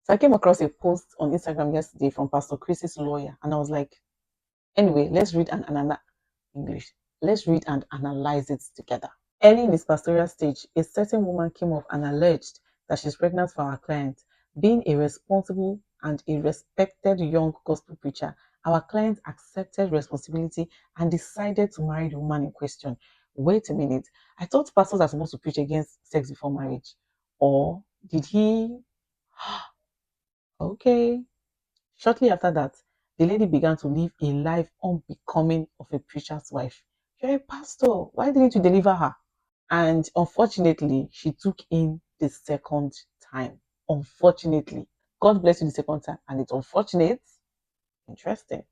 So I came across a post on Instagram yesterday from Pastor Chris's lawyer, and I was like, anyway, let's read and analyze English. Let's read and analyze it together. Early in his pastoral stage, a certain woman came up and alleged that she's pregnant for our client. Being a responsible and a respected young gospel preacher, our client accepted responsibility and decided to marry the woman in question. Wait a minute. I thought pastors are supposed to preach against sex before marriage. Or did he? Okay. Shortly after that, the lady began to live a life unbecoming of a preacher's wife. You're a pastor. Why didn't you deliver her? And unfortunately, she took in the second time. Unfortunately. God bless you the second time. And it's unfortunate. Interesting.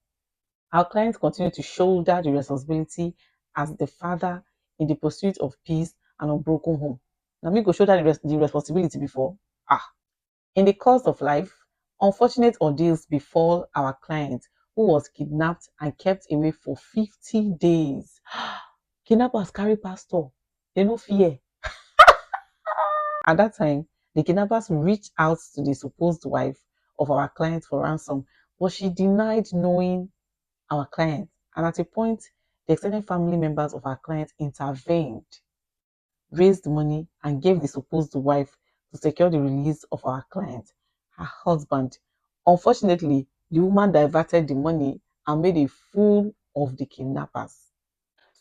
Our clients continue to shoulder the responsibility as the father in the pursuit of peace and unbroken home. Now, me go shoulder the responsibility before. In the course of life, unfortunate ordeals befall our client who was kidnapped and kept away for 50 days. Kidnappers carry pastor. They no fear. At that time, the kidnappers reached out to the supposed wife of our client for ransom, but she denied knowing our client. And at a point, the extended family members of our client intervened, raised money, and gave the supposed wife to secure the release of our client, her husband. Unfortunately, the woman diverted the money and made a fool of the kidnappers.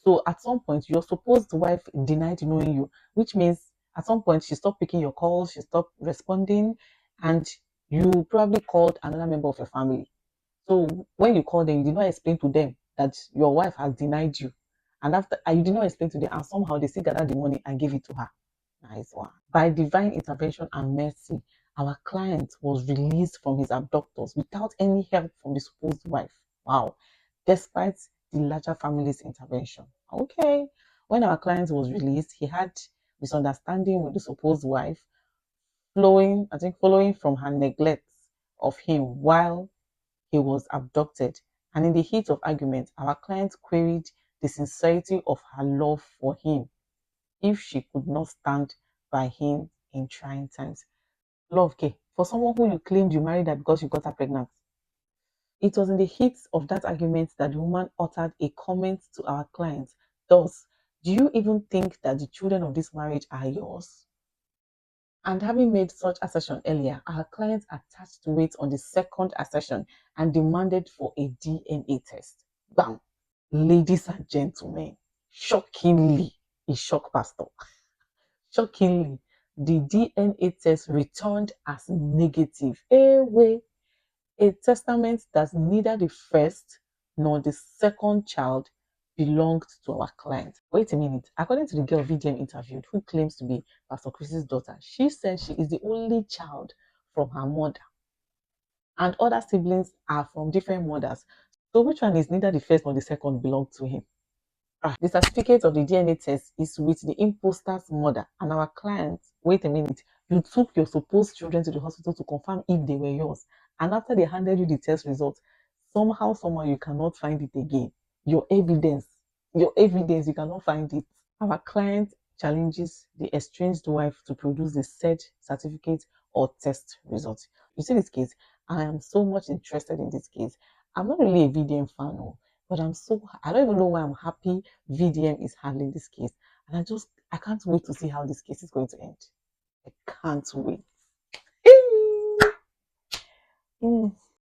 So at some point, your supposed wife denied knowing you, which means at some point she stopped picking your calls, she stopped responding, and you probably called another member of your family. So when you call them, you did not explain to them that your wife has denied you. And after you did not explain to them, and somehow they still gathered the money and gave it to her. Nice one. By divine intervention and mercy, our client was released from his abductors without any help from the supposed wife. Wow. Despite the larger family's intervention. Okay. When our client was released, he had misunderstanding with the supposed wife, following from her neglect of him while he was abducted. And in the heat of argument, our client queried the sincerity of her love for him if she could not stand by him in trying times. Love, okay, for someone who you claimed you married her because you got her pregnant. It was in the heat of that argument that the woman uttered a comment to our client. Thus, do you even think that the children of this marriage are yours? And having made such assertion earlier, our client attached to it on the second assertion and demanded for a DNA test. Bam! Ladies and gentlemen, shockingly, a shock pastor. Shockingly, the DNA test returned as negative. A testament that neither the first nor the second child belonged to our client. Wait a minute. According to the girl VDM interviewed, who claims to be Pastor Chris's daughter, she said she is the only child from her mother, and other siblings are from different mothers. So which one is neither the first nor the second belonged to him? The certificate of the DNA test is with the imposter's mother and our client. Wait a minute. You took your supposed children to the hospital to confirm if they were yours. And after they handed you the test results, somehow you cannot find it again. Your evidence, you cannot find it. Our client challenges the estranged wife to produce the said certificate or test result. You see this case? I am so much interested in this case. I'm not really a VDM fan, oh, but I don't even know why I'm happy VDM is handling this case. And I can't wait to see how this case is going to end. I can't wait.